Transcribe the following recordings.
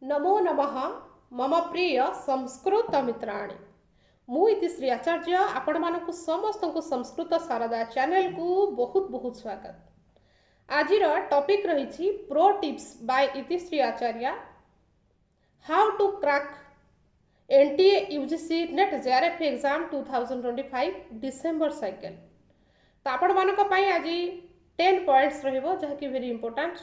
नमो नमः मम प्रिय संस्कृत मित्राणि मु इतिश्री आचार्य आपण मानक समस्त को संस्कृत शारदा चैनल को बहुत बहुत स्वागत। आज टॉपिक रही pro tips by Itishree Acharya how to crack NTA UGC NET JRF exam 2025 December cycle. तो आपण मानक पई आज 10 पॉइंट्स रहिबो जहाँकि वेरी इंपोर्टेंट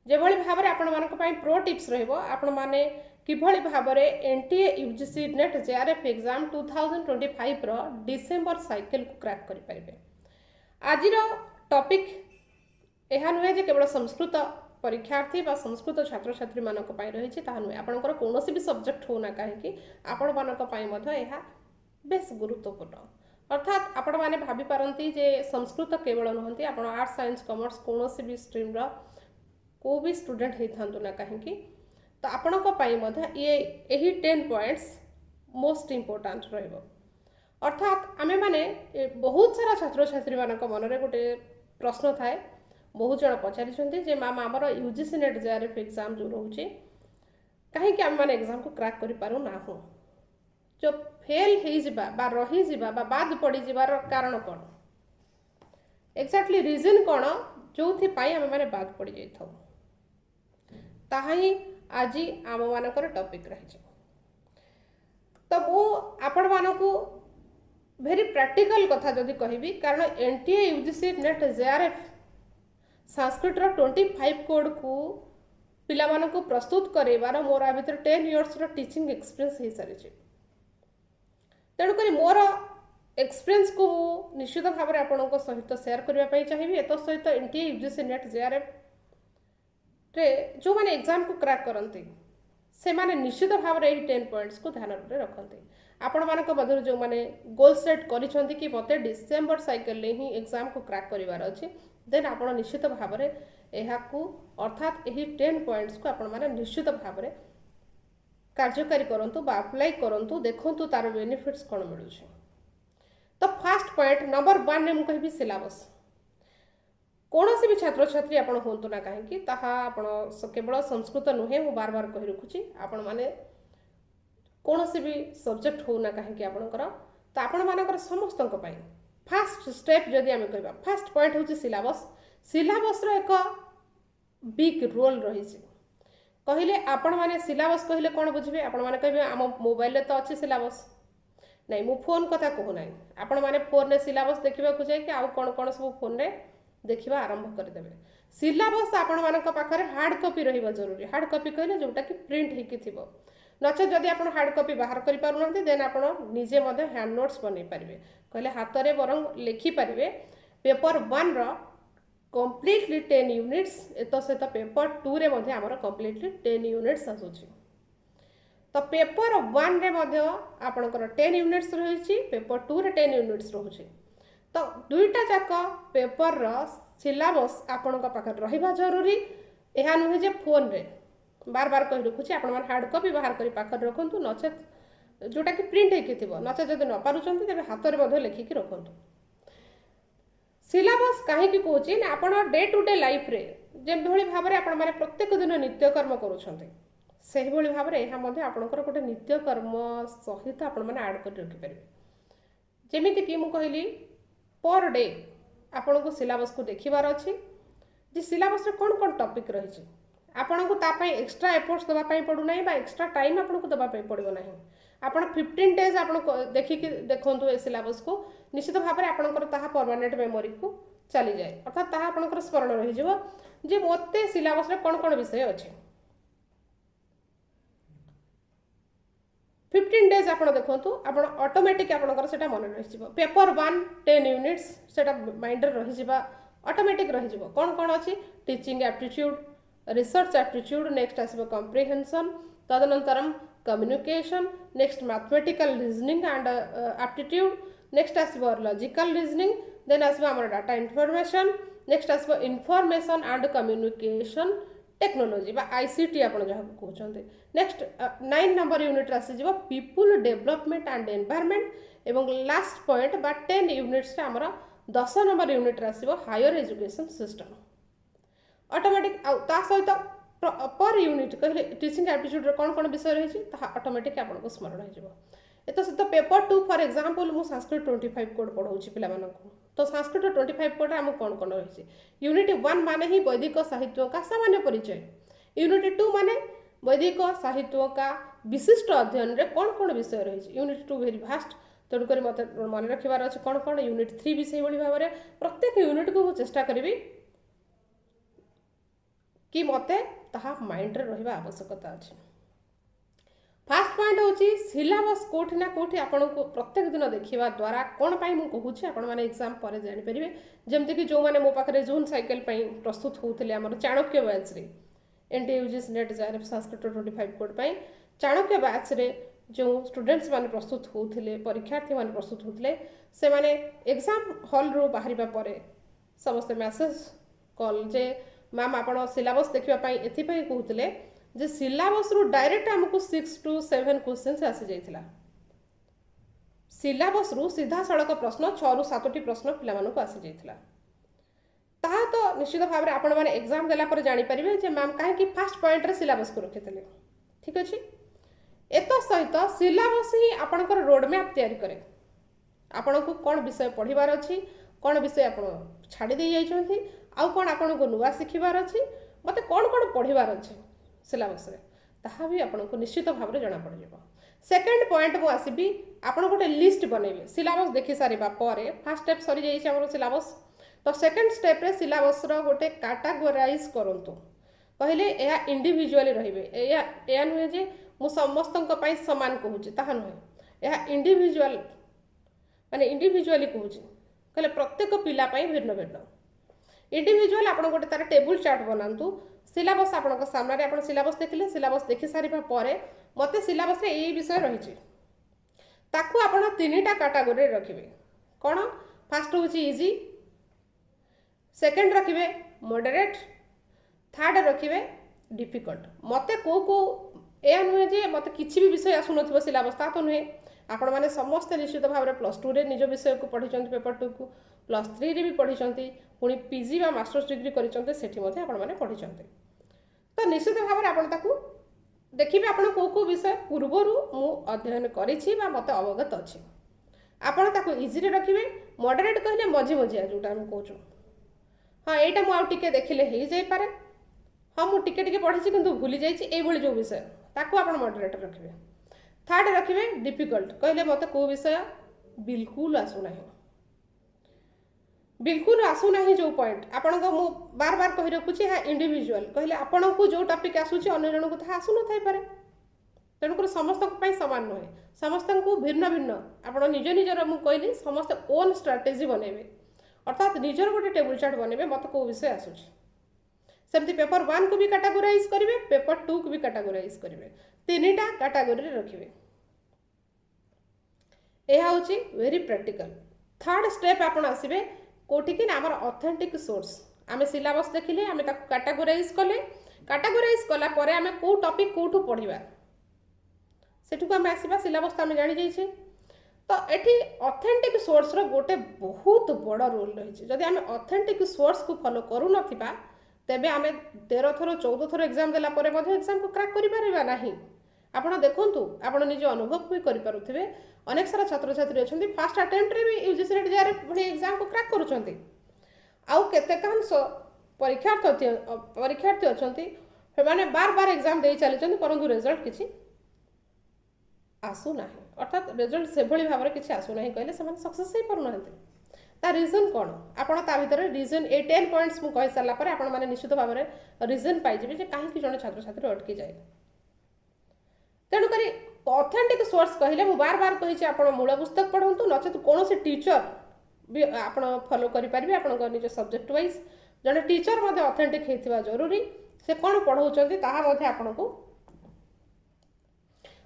जो भाव में आपण मानक पई प्रो टिप्स रहिबो आपण माने किभଳି भाबरे NTA UGC NET JRF exam 2025 रो डिसेंबर साइकिल को क्रैक करि परिबे। आज टॉपिक एहा नुहे जे केवल संस्कृत परीक्षार्थी बा संस्कृत छात्र छात्री मानक पई रहिछि ताहा नुहे आपनकर कोनोसी भी सब्जेक्ट होना काहेकि आपण मानक पई मध्य एहा बेस गुरुत्वपूर्ण। अर्थात आपण माने भाबी पारंती जे संस्कृत केवल नहंती आपण आर्ट्स साइंस कॉमर्स कोनोसी भी स्ट्रीम रो को भी स्टूडेंट होता ना कहीं तो आपण ये यही 10 पॉइंट्स मोस्ट इम्पोर्टाट अर्थात आमे माने बहुत सारा छात्र छात्री मान मनरे गोटे प्रश्न थाए बहुत जन पचारि जे मैम आमर यूजीसी नेट जेआरएफ एग्जाम जो रोचे कहीं आम मैंने एग्जाम को क्रैक कर पारू ना हो जो फेल हो रही जा बाद पड़ जार कारण कौन एक्जाक्टली रीजन कौन जो आम मैंने बाद पड़ जाइए ताहा ही आज आम मानकर टॉपिक रही। तो मु आपण मानकु वेरी प्रैक्टिकल कथा जदि कहबी कारण NTA UGC NET JRF Sanskrit 25 code को पिला मानकु प्रस्तुत करेबार मोर आ भीतर 10 इयर्स रो टीचिंग एक्सपीरियंस हो सारी तेणुक मोर एक्सपीरियंस को निश्चित भाव में आपण सहित शेयर करने चाहिए। एत सहित एनटीए यूजीसी नेट जेआरएफ रे जो माने एग्जाम को क्रैक करते से माने निश्चित भाव में यही 10 पॉइंट्स को ध्यान में रखते आपण मानक मध्य जो माने गोल सेट करिसेंती कि मते डिसेंबर साइकिल ले ही एग्जाम को क्रैक करिवार अछि देन आपण निश्चित भाव में एहा को अर्थात यही 10 पॉइंट्स को आपण माने निश्चित भाव में कार्यकारी करंतु बा अप्लाई करंतु देखंतु तार बेनिफिट्स कोन मिलु छै। तो फर्स्ट पॉइंट नंबर 1 ने मु कहबी सिलेबस कौन भी छात्र छात्री आपण होंतु ना कहीं केवल संस्कृत नुहे मु बार बार कही रखुची आपण माने कौन भी सब्जेक्ट हो ना कहीं आपणकर तो आपण मानकर समस्त फास्ट स्टेप जदि आम कह फास्ट पॉइंट हूँ सिलेबस सिलेबस एक बिग रोल रही कहले आपण माने सिलेबस कहले कौन बुझे आपण माने कहे आम मोबाइल तो अच्छे सिलेबस नहीं मु फोन कथा कहूना आपण माने फोन रे सिलेबस देखा जाए आउ कौन कौन सब फोन रे देखा आरंभ करदे सिलेबस आपण मानक पाखरे हार्ड कॉपी रहिबा जरूरी। हार्ड कॉपी कहले जोटा कि प्रिंट हेकी थिबो नचे जदि आपण हार्ड कॉपी बाहर करि पारु नथि देन आपण निजे मध्ये हैंड नोट्स बनै परिबे कहले हाथ रे बरंग लिखि परिबे। पेपर 1 रो कंप्लीटली 10 यूनिट्स एतो सहित पेपर 2 रे मध्ये हमर कंप्लीटली 10 यूनिट्स आसुची। तो पेपर 1 रे मध्ये आपनकर 10 यूनिट्स रहिछि पेपर 2 रे 10 यूनिट्स रहुछि। तो दुईटा जाक पेपर सिलेबस आपण पाखे रहिबा जरूरी। यह नुहे जे फोन रे बार बार कही रखुची आपण माने हार्ड कॉपी बाहर करी पाखर रखंतु नचेत जोटा कि प्रिंट हेकी थिबो नचेत जदि न पारुचंती तेबे हाथ रे मध्ये लिखिकी रखंतु। सिलेबस काहे कि कहूची ना आपण डे टू डे लाइफ रे जे भଳି भाव रे आपण माने प्रत्येक दिन नित्यकर्म करूछंती सेही भଳି भाव रे एहा मध्ये आपणकर गोटे नित्यकर्म सहित आपण माने ऐड कर रखि परिबे। जेमिति कि मु कहली पर डे आपण को सिलेबस को देखिबार अछि जे सिलेबस रे कोन कोन टॉपिक रही आपण को तापाई एक्स्ट्रा एफर्ट्स दबा पाई पडु नाही बा एक्स्ट्रा टाइम आपण को दबा पाई पड़िबो नाही। आपण 15 डेज आपण देखि कि देखंतु ए सिलेबस को निश्चित भाव में आपणकर ताहा परमानेंट मेमोरी को चली जाए अर्थात ताहा आपणकर स्मरण रहि जिवो जे मोते सिलेबस रे कोन कोन विषय अछि। 15 डेज आपण देखंतु आपण ऑटोमेटिक आपणकर सेटा मन रहि जिवो। पेपर 1 10 यूनिट्स सेटा माइंड रे रहि जिबा ऑटोमेटिक रहि जिवो कोन कोन अछि teaching aptitude research aptitude next आसीबो कॉम्प्रिहेंशन तदनंतरम communication next mathematical reasoning and aptitude next आसीबो लॉजिकल रीजनिंग देन आसीबो हमर डाटा इन्फॉर्मेशन नेक्स्ट आसीबो इन्फॉर्मेशन एंड कम्युनिकेशन टेक्नोलॉजी बा आईसीटी आपण जहा कहउछन्ते। नेक्स्ट 9 नंबर यूनिट आसी जिवो पीपल डेवलपमेंट एंड एनवायरनमेंट एवं लास्ट पॉइंट बा 10 यूनिट्स रे हमर 10 नंबर यूनिट आसीबो हायर एजुकेशन सिस्टम ऑटोमेटिक ता सहित पर यूनिट कहले टीचिंग एप्टीट्यूड कौन कौन विषय रही ऑटोमेटिक आपको स्मरण हो एत सहित पेपर 2 फॉर एग्जांपल मु संस्कृत 25 कोड पढ़ाऊँ पिला तो संस्कृत 25 कोड आम कौन कौन रही यूनिट 1 माने ही वैदिक साहित्यों का सामान्य परिचय, यूनिट 2 माने वैदिक साहित्यों का विशिष्ट अध्ययन रे कौन कौन विषय रही यूनिट 2 वेरी भास्ट तेणुक मत मन रखार अच्छे कौन कौन यूनिट 3 भी से भाव में प्रत्येक यूनिट को चेष्टा करी कि मते ताहा माइंड रे रहिबा आवश्यकता अछि। फास्ट पॉइंट होची सिलेबस कोठी ना कोठी आपन को प्रत्येक दिन देखिबा द्वारा कोन पाई मु कहूची आपन माने एग्जाम पर जानि परिबे जेमति कि जो माने मो पाखरे जून साइकिल पाई प्रस्तुत होउतले हमर चाणक्य बैच रे एनटीयूजीएस नेट जारे संस्कृत 25 कोड पाई चाणक्य बैच रे जो स्टूडेंट्स माने प्रस्तुत होउतले परीक्षार्थी माने प्रस्तुत होउतले से माने एग्जाम हॉल रो बाहरिबा परे समस्त मैसेज कॉल जे मैम आपण सिलेबस देखिबा पाई एथि पाई कहउतले जे सिलेबस रु डायरेक्ट हमको 6 to 7 क्वेश्चन आसी जाइथिला सिलेबस रु सीधा सड़क प्रश्न 6 रु 7 टी प्रश्न पिला मानको आसी जाइथिला ता तो निश्चित भाव में आपण माने एग्जाम देला पर जानि परिबे जे मैम काहे कि फर्स्ट पॉइंट रे सिलेबस को रखितले ठीक अछि एतो सहित सिलेबस ही आपनकर रोड मैप तैयारी करे आपण को कोन विषय पढिबार अछि कोन विषय आपण छाडी दे जाइछथि आउ कोन आपण को नुवा सिखिबार अछि मते कोन कोन पढिबार अछि सिलेबस रे ताहा भी आपन को निश्चित भाव में जना पड़ जाबो। सेकंड पॉइंट मु आसीबी आपन गोटे लिस्ट बनेबे सिलेबस देखि सारिबा परे फर्स्ट स्टेप सरी जाई छै हमर सिलेबस तो सेकंड स्टेप रे सिलेबस रो गोटे कैटेगराइज करंतु पहले एया इंडिविजुअली रहिबे एया नुहे जे मु समस्तन को पई समान कहूची ताहा नुहे एया इंडिविजुअल माने इंडिविजुअली कहूची कहले प्रत्येक पिला पई भिन्न भिन्न इंडिविजुअल आपन गोटे तार टेबल चार्ट बनांतु सिलेबस आपन सामने आपन सिलेबस देखिले सिलेबस देखि सारिबा परे मते सिलेबस रे एई विषय रही छै ताकू आपन तीनटा कैटेगरी रखिबे कोन फर्स्ट होची इजी सेकंड रखिबे मॉडरेट थर्ड रखिबे डिफिकल्ट मते को ए नुहे जे मते किछि भी विषय आसु नथिबो सिलेबस ता तो नुहे आपण माने समस्त निश्चित भाव में +2 रे निज विषय को पढ़ी पेपर 2 को +3 रे भी पढ़ी पुणी पीजी बा मास्टर्स डिग्री करिसंते सेठी मध्ये आपण माने पढ़ी तो निश्चित भाव में आपण ताकू देखिबे आपण को विषय पूर्वरु मु अध्ययन करिछि बा मते अवगत अछि आपण ताकू इजी रे रखिबे मॉडरेट कहले मझी मझिया जोटा हम कहूछु हाँ एटा मु आउ टिके देखिले हे जाई पारे हाँ मु टिके टिके पढ़िछि किंतु भूली जाइछि एई भली जो विषय ताकू आपण मॉडरेट रखिबे थर्ड रखिबे डिफिकल्ट कहले मते को विषय बिल्कुल आसु नाही बिल्कुल आसु नाही जो पॉइंट आपण को मु बार बार कहि रखुछि हा इंडिविजुअल कहले आपण को जो टॉपिक आसुछि अन्य जन को था आसु न थाई पारे तेणु कर समस्त को समान नुहे समस्त को भिन्न भिन्न आपण निज निजर मु कहली समस्त ओन स्ट्रेटेजी बनेबे अर्थात निजर गोटे टेबल चार्ट बनेबे मत को विषय आसुछि सेमती पेपर 1 को भी कैटेगराइज करिवे पेपर 2 को भी कैटेगराइज करिवे तीनटा कैटेगरी रखिवे एहा होछि वेरी प्रैक्टिकल। थर्ड स्टेप आपण आसीबे कोठी कि हमर ऑथेंटिक सोर्स आमे सिलेबस देखिले आमे ताको कैटेगराइज कला परे आमे को टॉपिक कोठू पढिबा सेठू आमे आसीबा सिलेबस त आमे जानि जाई छै तो एठी ऑथेंटिक सोर्स रो गोटे बहुत बड़ रोल रही छै जदि आमे ऑथेंटिक सोर्स को फॉलो करू नथिबा तेबे आमे 13 थरो 14 थरो एग्जाम देला परे मध्ये एग्जाम को क्रैक करि पारिबा नाही आपण देखंतु आपण निज अनुभव भी करि पारुथिबे अनेक सारा छात्र छात्री अछंती फर्स्ट अटेम्प्ट रे भी यूजीसी नेट जारे भली एग्जाम को क्रैक करूछंती आउ केते कांस परीक्षार्थी अछंती माने बार बार एग्जाम दे चली परंतु रिजल्ट किछि आसु नाही अर्थात रिजल्ट से भली भाबरे किछि आसु नाही कहले समान सक्सेस हे परु नाहंती ता रीजन कोन आपण ता भीतर रीजन ए 10 पॉइंट्स मु कहि साला पर आपण माने निश्चित भाबरे रीजन पाइ जेबे जे काहे कि जने छात्र छात्री अटकी जाय तेणु करी ऑथेंटिक सोर्स कहले मु बार बार कहि छै आपण मूल पुस्तक पढंतु नचेत कोनोसी टीचर भी आपण फॉलो करि परिबे आपण निज सब्जेक्ट वाइज जने टीचर मध्ये ऑथेंटिक हेतिबा जरूरी से कोन पढौचंती ताहा मध्ये आपण को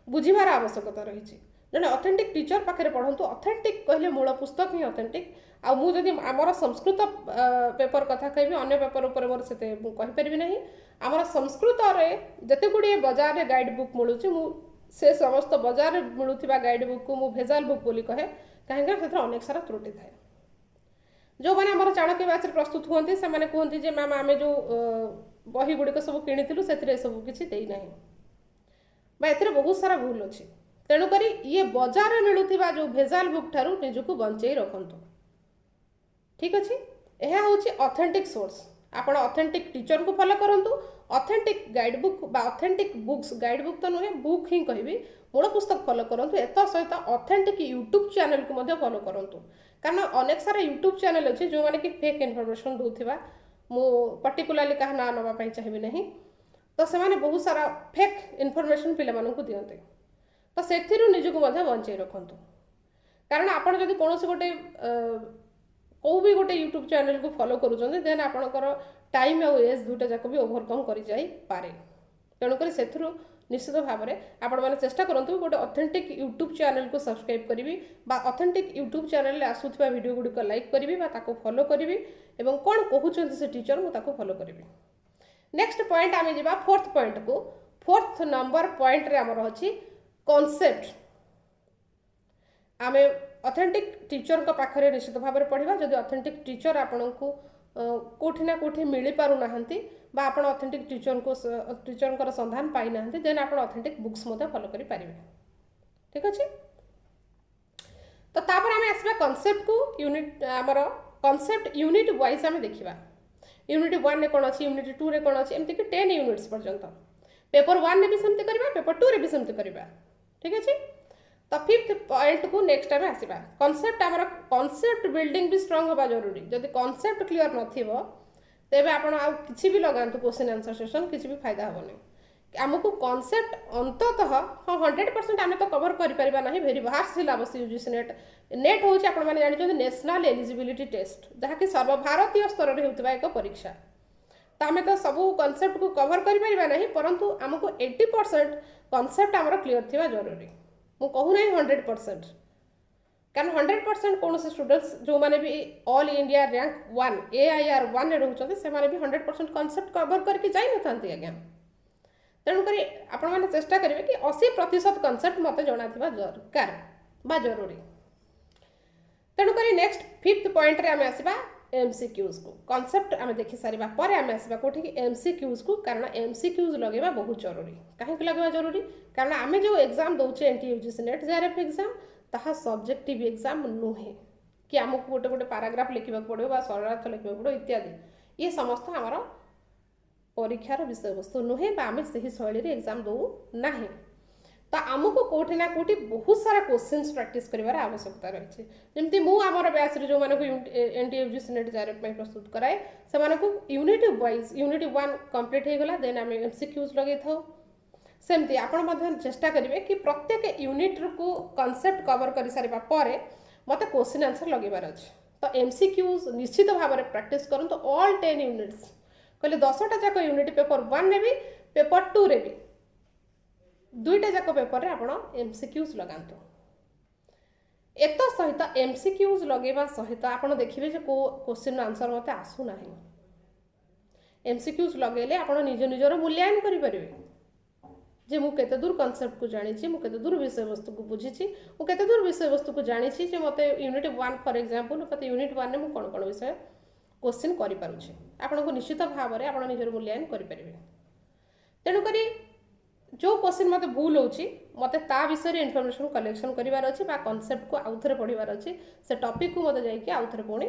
बुझिबार आवश्यकता रही छै जने ऑथेंटिक टीचर पाखरे पढंतु ऑथेंटिक कहले मूल पुस्तक ही ऑथेंटिक आ मु जदि हमर संस्कृत पेपर कथा कहबी अन्य पेपर ऊपर मोर सेते मु कहि परिबी नाही हमर संस्कृत रे जते गुडी बाजार रे गाइड बुक मिलु छै मु से समस्त बाजार रे मिलुथिबा गाइड बुक को मु भेजाल बुक बोली कहे काहेकि सेतर अनेक सारा त्रुटि थाए जो माने हमर चाणक्य बैच रे प्रस्तुत होंती से माने कहंती जे मैम आमे जो बही गुड़िक सब किणिलु से सब किसी देना ए बहुत सारा भूल अच्छी तेणुक ये बजार में मिलूवा जो भेजाल बुक ठारू निजक बंचे रखु ठीक अच्छे यह हूँ ऑथेंटिक सोर्स आपण ऑथेंटिक टीचर को फॉलो करूँ ऑथेंटिक गाइड बुक बा ऑथेंटिक बुक्स गाइड बुक तो नुहे बुक ही कहि मूल पुस्तक फॉलो करूँ एत सहित ऑथेंटिक यूट्यूब चैनल को फॉलो करूँ कारण अनेक सारा यूट्यूब चैनल अच्छे जो मैंने कि फेक इनफॉरमेशन दूसरा मु पर्टिकुलाली क्या ना नापी चाहिए नहीं तो से बहुत सारा फेक इनफॉरमेशन पिला दिखते तो से निजक बंचे रखु कारण आपड़ जब कौन गोटे कौ भी गोटे यूट्यूब चैनल को फॉलो करुँच देन आपणकर टाइम आउ एज दुटा जाक भी ओवरकम कर पारे तेणुक से निश्चित भाव में आपण मैंने चेष्टा करूँ गोटे ऑथेंटिक यूट्यूब चैनल को सब्सक्राइब करी ऑथेंटिक यूट्यूब चैनल आसूवा वीडियो गुड़िक लाइक करी फॉलो करी कौन कहते से टीचर मुझे फॉलो करी नेक्स्ट पॉइंट आम जा फोर्थ पॉइंट को फोर्थ नंबर पॉइंट रे आमर अच्छी कॉन्सेप्ट आम ऑथेंटिक टीचर का पाखरे निश्चित भाव में पढ़ा जदि ऑथेंटिक टीचर आपन को कोठी ना कोठी मिल पारु नाहंती बा आपण ऑथेंटिक टीचर को संधान पाई नाहंती देन आपण ऑथेंटिक बुक्स मते फॉलो करि पारिबे ठीक अछि तो तापर आमे आसबा कांसेप्ट को यूनिट हमर कांसेप्ट यूनिट वाइज आमे देखिबा यूनिट 1 रे कोन अछि यूनिट 2 रे कोन अछि एमति कि 10 यूनिट्स पर्यंत पेपर 1 रे भी सेमति करबा पेपर 2 रे भी सेमति करबा ठीक अछि तो फिफ्थ पॉइंट को नेक्स्ट टाइम आसवा कॉन्सेप्ट आमर कॉन्सेप्ट बिल्डिंग भी स्ट्रांग होगा जरूरी जदि कॉन्सेप्ट क्लियर नथिबो तेबे आपण आ किछि भी लगांतु क्वेश्चन आंसर सेशन किछि भी फायदा होबनी आमको कॉन्सेप्ट अंततः हाँ 100% आम तो कवर कर पारिबा नाही very vast syllabus UGC NET NET होछि आपण माने जानि नेशनल एलिजिबिलिटी टेस्ट जहा कि सर्वभारतीय स्तर रे होतबा एक परीक्षा तो आम तो सब कॉन्सेप्ट को कवर कर पारिबा नाही परंतु आमको 80% कॉन्सेप्ट आमर क्लियर थिबा जरूरी मु कहू नहीं 100% कारण 100% कौन से स्टूडेंट्स जो माने भी ऑल इंडिया रैंक 1 AIR 1 रोचते से माने भी 100% कॉन्सेप्ट कवर करके जाई न थांती आज्ञा तेणुक आपण मैंने चेष्टा करेंगे कि 80% कॉन्सेप्ट मत जना दरकार बा जरूरी तेणुक नेक्स्ट फिफ्थ पॉइंट रे आम आसवा MCQs को कॉन्सेप्ट आम देखि सारिबा परे आम आसवा कोठी कि MCQs को कारण MCQs लगेबा बहुत जरूरी काहे लगेबा जरूरी कारण आम जो एग्जाम दउचे NTUGC नेट JRF एग्जाम ताहा सब्जेक्टिव एग्जाम नुहे कि आमको गोटे गोटे पैराग्राफ लिखा पड़ो बा सरलार्थ लिखा पड़ो इत्यादि ये समस्त आमर परीक्षार विषय वस्तु नुहे बा आम से शैली रे एग्जाम दउ नाही तो आमको कोठी ना कोठी बहुत सारा क्वेश्चंस प्रैक्टिस करिवार आवश्यकता रही जमती मु आमर बैच रे जो मानको NTUGC नेट JRF में प्रस्तुत कराए से मानको यूनिट वाइज यूनिट 1 कंप्लीट हो गला देन आम MCQs लगे थाओ सेमती आपण मध्य चेष्टा करेंगे कि प्रत्येक यूनिट को कॉन्सेप्ट कवर कर सारा पर मत क्वेश्चन आंसर लगेबार अच्छे तो MCQs निश्चित भाव में प्रैक्टिस करूँ तो ऑल 10 यूनिट्स कहले 10टा जाक यूनिट पेपर 1 रे भी पेपर 2 रे भी दुईटा जाक पेपर रे आपण MCQs लगांतु एत सहित MCQs लगेबा सहित आपण देखिबे जे को क्वेश्चन आंसर मते आसु नाही MCQs लगेले आपण निज निजर मूल्यांकन करि परिबे जे मु केते दूर कॉन्सेप्ट को जानी मु केते दूर विषय वस्तु को बुझी मु केते दूर विषय वस्तु को जानी जे मते यूनिट 1 फॉर एग्जांपल मते यूनिट 1 ने मु कोन कोन विषय क्वेश्चन करि पारुछि आपण को निश्चित भाव में आपण निजर मूल्यांकन करि परिबे तेनु करी जो क्वेश्चन मते भूल होछि मते ता विषय रे इन्फॉर्मेशन कलेक्शन करिवार अछि बा कॉन्सेप्ट को आउथरे पढिवार अछि से टॉपिक को मते जाई कि आउथरे पुणी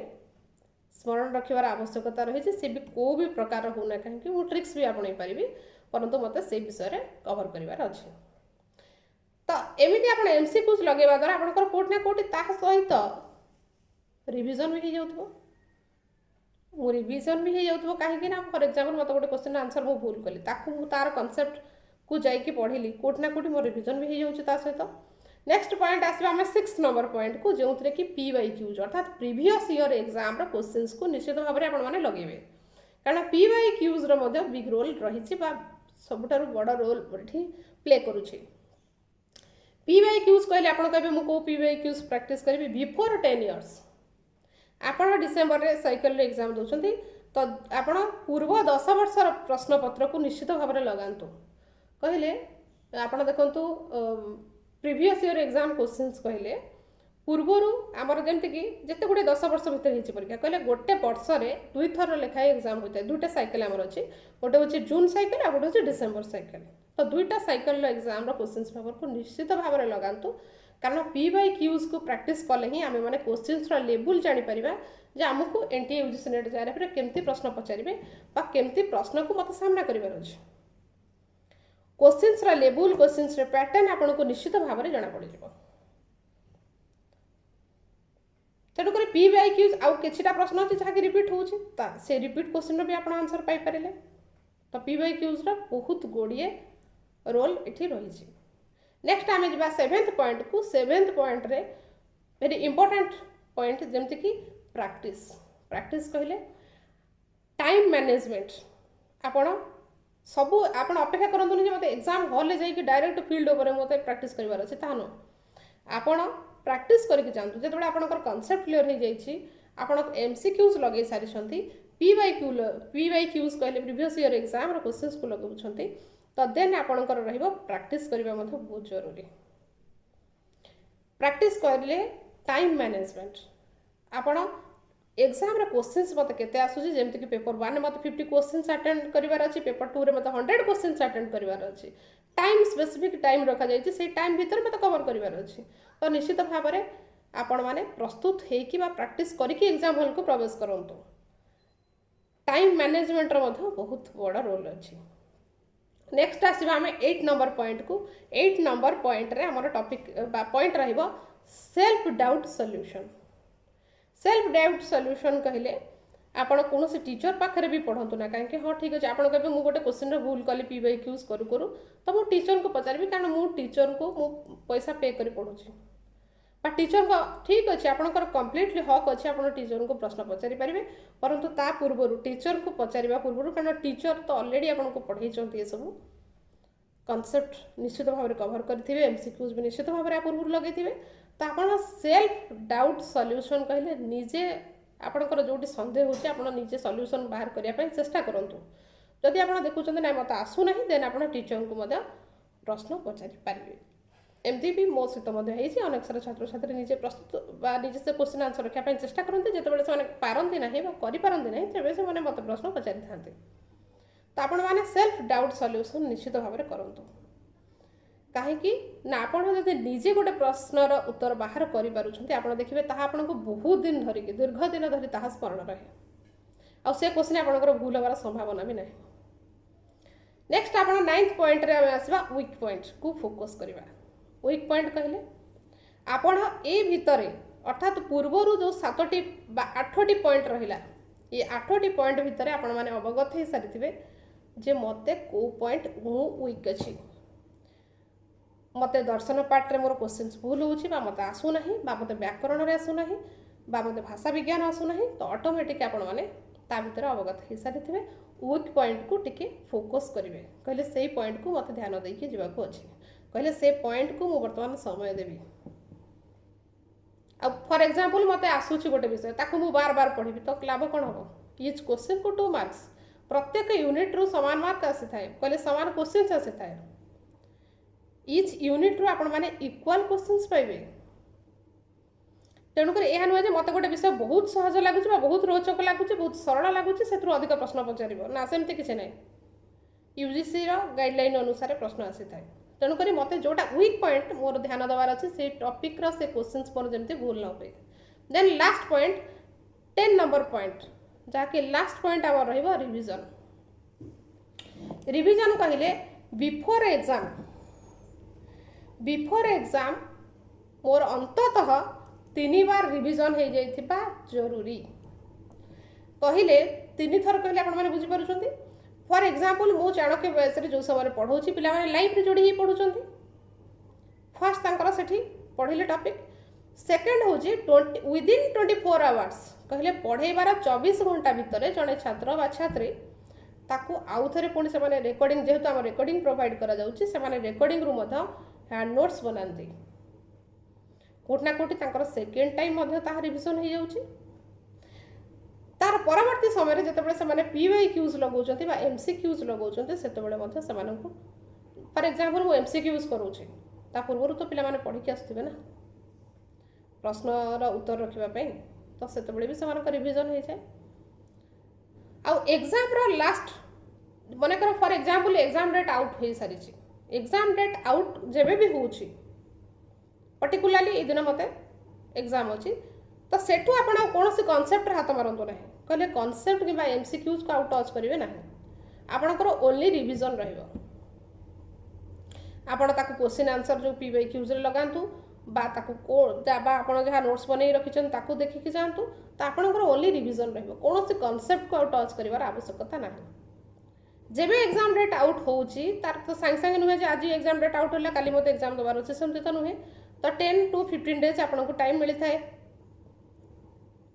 स्मरण रखिवार आवश्यकता रही से भी को भी प्रकार होना कहीं मु ट्रिक्स भी आपणे पारिबी परंतु मते से विषय रे कवर करिवार अछि तो एमिति आपण MCQs लगेबा द्वारा आपनकर कोट ना कोट ता सहित रिवीजन भी हो जाउथबो मु रिवीजन भी हो जाउथबो काहे कि ना फॉर एग्जांपल मते गोटे क्वेश्चन आंसर मु भूल कली ताकू मु तार कांसेप्ट को जाई कि पढिली कोट ना कोट मो रिवीजन भी हो जाउछ ता सहित नेक्स्ट पॉइंट आसबा हम 6 नंबर पॉइंट को जोंतरे कि PYQs अर्थात प्रीवियस ईयर एग्जाम रो क्वेश्चंस को निश्चित भाव में आपण माने लगेबे कारण PYQs रो मध्ये बिग रोल रहिछि बा सबुठारु बड़ रोल प्ले करुछि PYQs कहले आपण कहबे मु को PYQs प्रैक्टिस करबी बिफोर 10 इयर्स आपण डिसेंबर रे साइकिल रे एग्जाम दोछंती तो आपण पूर्व 10 वर्षर प्रश्न पत्र को निश्चित भाव में लगांतु कहले आपण देखंतु प्रीवियस ईयर एग्जाम क्वेश्चंस कहले पूर्वर आमर जमीक जिते गुड़े 10 वर्ष भितर होती परीक्षा कहले गोटे वर्ष में 2 थर लेखाएं एग्जाम होता है। 2टा साइकिल आमर अच्छे, गोटे हूँ जून साइकिल आ गोटे हूँ डिसेम्बर साइकिल। तो 2टा साइकिल एग्जाम क्वेश्चन पेपर को निश्चित भाव में लगातु, कारण PYQs को प्रैक्टिस कले ही आम मैंने क्वेश्चन लेवल जापर जे आमको NTA UGC नेट जारे केमती प्रश्न पचारे केमती प्रश्न को मत सामना करार अच्छे। क्वेश्चन लेवल क्वेश्चन पैटर्न आपन को निश्चित भाव में जना पड़ जाए। तेणुक PYQs आउ किछिटा प्रश्न अच्छे जहाँकि रिपीट होची से रिपीट क्वेश्चन भी आप आंसर पाई पारे। तो PYQs बहुत गुड़िए रोल इठी रही। नेक्स्ट आम जा 7th पॉइंट को। 7th पॉइंट रे वेरी इंपोर्टेंट पॉइंट जमती कि प्रैक्टिस। प्रैक्टिस कहले टाइम मैनेजमेंट। आपण सबू आप अपेक्षा करतु मत एग्जाम हॉल ले जाइए डायरेक्ट फील्ड ओवर मत प्रैक्टिस करार अच्छे ता नु आपण प्रैक्टिस करके जातु। जो आपंकर कनसेप्ट क्लीयर हो जाइए आप MCQs लगे सारी PYQs कहले प्रीवियस ईयर एग्जाम क्वेश्चंस को लगे तो देन आपंकर रहिबो प्रैक्टिस करबा मध्ये बहुत जरूरी। प्रैक्टिस करले टाइम मैनेजमेंट आपण एग्जाम रे क्वेश्चंस मत केते आसुची जेमति कि पेपर 1 मत 50 क्वेश्चंस अटेंड करिवार अछि, पेपर 2 रे मत 100 क्वेश्चंस अटेंड करिवार अछि। टाइम स्पेसिफिक टाइम रखा जाइछि, से टाइम भीतर मत कवर करिवार अछि। तो निश्चित भाव में आपण माने प्रस्तुत हेकि बा प्रैक्टिस करिकि एग्जाम हॉल को प्रवेश करंतु। टाइम मैनेजमेंट रो मध बहुत बड़ा रोल अछि। नेक्स्ट आसीबा हमें 8 नंबर पॉइंट को। 8 नंबर पॉइंट रे हमर टॉपिक बा पॉइंट रहिबो self doubt solution. Self doubt solution कहले आपण कौन से टीचर पाखे भी पढ़ंतु ना, कहीं हाँ ठीक अच्छे आप कहे मुझे गोटे क्वेश्चन भूल कली PYQs करू करू तो मुझे टीचर को पचारि कारण मुझे टीचर को मु पैसा पे कर पढ़ुची बा टीचर को ठीक अच्छे आपंकर कम्प्लीटली हक अच्छे आप टीचर को प्रश्न पचारि पारे, परंतु ता पूर्व टीचर को पचार पूर्व कारण टीचर तो ऑलरेडी आपको पढ़े ये सब कॉन्सेप्ट निश्चित भाव में कवर करेंगे। MCQs भी निश्चित भाव में पूर्व लगे तो आप सेल्फ डाउट सॉल्यूशन कहले निजे आपंकर जो सन्देह होचे आप निजे सॉल्यूशन बाहर करने चेष्टा करूँ। जदि आप देखुं ना मत आसूना देन आप टीचर को प्रश्न पचारि पारे। एमती भी मो सहित अनेक सारा छात्र छात्री निजे प्रस्तुत निजे से क्वेश्चन आंसर रखापी चेष्टा करते जिते से पारती ना करपारती ना तेज से मत प्रश्न पचारि था। तो आपण मैंने सेल्फ डाउट सॉल्यूशन निश्चित भाव में करूँ कहीं ना आप निजे गोटे प्रश्नर उत्तर बाहर कर देखिए आपको बहुत दिन धरिकी दीर्घ दिन धरी ताहा स्मरण रहे आ से क्वेश्चन आपंकर भूल हमार संभावना भी ना। नेक्स्ट आप 9th पॉइंट रे आसवा वीक पॉइंट को फोकस करवा। वीक पॉइंट कहले आपण ए भितर अर्थात पूर्वर जो 7टी 8टी पॉइंट रहिला ये 8टी पॉइंट भितर आपण माने अवगत हो सारी जे मते को पॉइंट मु वीक अच्छी मत दर्शन पार्ट रे मोर क्वेश्चंस भूल होची बा मत आसुना मत व्याकरण रे आसुना मत भाषा विज्ञान आसुना तो ऑटोमेटिक आपण माने ता भीतर अवगत हो सारी वीक पॉइंट को टिके फोकस करेंगे। कहले से पॉइंट को मत ध्यान देकी जीवाको अच्छे, कहले से पॉइंट को मु वर्तमान समय देवी। अब फॉर एग्जांपल मत आसूची गोटे विषय ताको मु बार बार पढ़ी तो लाभ कौन हम। ईच क्वेश्चन को 2 मार्क्स प्रत्येक यूनिट रु समान मार्क आसी थाए, कहले समान क्वेश्चन आसी थाए। ईच यूनिट रु आपण माने इक्वल क्वेश्चंस पाइबे। तेणुक यह नुहे मत गोटे विषय बहुत सहज लगुच बहुत रोचक लगुच बहुत सरल लगुच से अधिक प्रश्न पचार ना सेमती किसी ना UGC गाइडलाइन अनुसार प्रश्न आसी थाए। तेणुक मत जोटा वीक पॉइंट मोर ध्यान देवार अच्छे से टॉपिक रो से क्वेश्चंस मोर जमती भूल न हुए। Then last point 10 number point जहाँकि लास्ट पॉइंट आम रहिबो रिविजन। रिविजन कहले बिफोर एग्जाम मोर अंततः 3 बार रिविजन हो जाइथिबा जरूरी। कहले 3 थर कहले आपण माने बुझी पारुछंती। फॉर एग्जांपल मु चाणक्य बयस रे जो समय पढ़ौछि पिला माने लाइव रे जोड़ी ही पढ़ुछंती। फर्स्ट तांकर सेठी पढ़िले टॉपिक, सेकंड होछि विदिन 24 आवर्स कहले पढ़ेबार 24 घंटा भितर जने छात्र बा छात्री ताकू आउ थरे पुणी से रेकर्डिंग जेहेतु आम रेकर्डिंग प्रोवाइड करा जाउछि से रेकर्डिंग रु मध हैंड नोट्स बनाती कोट ना कोटी तांकर सेकेंड टाइम मध्य ताहा रिविजन हो जाउछि। तार परवर्ती समय जितेबाला से PYQs लगाउछंती बा MCQs लगाउछंती सेतेबाला मध्य सेमानंकु फॉर एग्जांपल मु MCQs करूछि ता पूर्वरु तो पिला माने पढ़ी के आस्थिबे ना प्रश्नर उत्तर रखापी तो से भी रिविजन हो जाए। आउ एग्जाम रो लास्ट मन कर for example exam date out हो सारी एग्जाम डेट आउट जेबे भी होची पर्टिकुलाली ए दिन मते एग्जाम अच्छी तो सेठू आपण कौन कनसेप्ट हाथ मारतु ना कहले कनसेप्ट कि एमसीक्यूज को आउट टच करेंगे ना आपणकर ओनली रिविजन रहिबो आपण ताकू क्वेश्चन आंसर जो पीवाईक्यूज रे लगांतु बा ताकू को बा आपण जहाँ नोट्स बनै रखिछन ताकू देखिकी जांतु तो आपणकर ओनली रिविजन रहिबो कौन कनसेप्ट को आउट टच करिवार आवश्यकता नाही। जेबे एग्जाम डेट आउट होउची तार तो सांग सांग नुहे जे आज एग्जाम डेट आउट होला काली मते एग्जाम दबार अछि सेमते तो नुहे तो 10 to 15 डेज आपको टाइम मिली थाए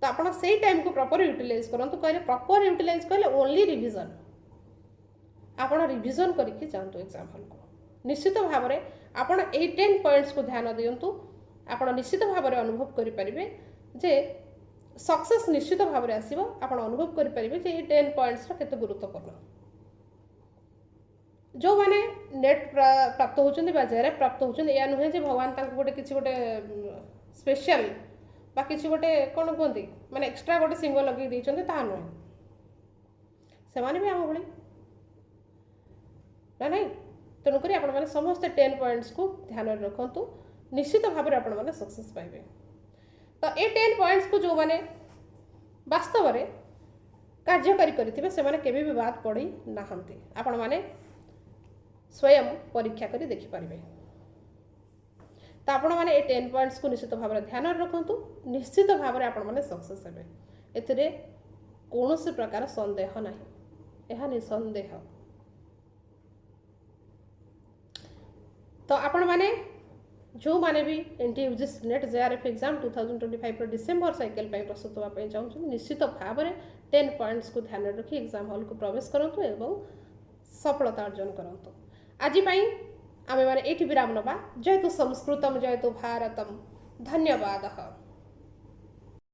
तो आप से टाइम को प्रॉपर यूटिलाइज करंतु कहले प्रॉपर यूटिलाइज कहले ओनली रिविजन आपण रिविजन करके जांतु एग्जाम हॉल को निश्चित भाव में आपण ए 10 पॉइंट्स को ध्यान दियंतु आपण निश्चित भाव में अनुभव करि परिबे जे सक्सेस निश्चित भाव में आसीबो आपण अनुभव करि परिबे जे ए 10 पॉइंट्स रा केते गुरुत्वपूर्ण जो माने नेट प्राप्त होचंदी बा जेरे प्राप्त होचंदी या नुहे जे भगवान तांको गोटे किछि गोटे स्पेशल बा किछि गोटे कोन कोंती माने एक्स्ट्रा गोटे सिंबल लगे दैचंदी ता नुहे से माने भी हम भली ना नहीं तेणु करी आपण माने समस्त 10 पॉइंट्स को ध्यान रखंतु निश्चित भाव में आपण माने सक्सेस पाइबे। तो ए 10 पॉइंट्स को जो माने वास्तव में कार्यकारी करथिबे से माने केबे भी बात पड़ी नाहंती आपण माने स्वयं परीक्षा करी देखि पारिबे। तो आपण माने ए 10 पॉइंट्स को निश्चित भाव में ध्यान रखंतु निश्चित भाव में आपण माने सक्सेस हेबे एथिरे कोनोसी प्रकार संदेह नाही एहा निसंदेह। तो आपण माने जो माने भी NTUGC NET JRF exam 2025 December cycle पे प्रस्तुत होगा चाहूँ निश्चित भाव में 10 पॉइंट्स को ध्यान रखी एग्जाम हॉल को प्रवेश करंतु एवं सफलता अर्जन करंतु। आज आमे माने एठी विराम नबा। जयतु संस्कृतम जयतु भारतम। धन्यवाद।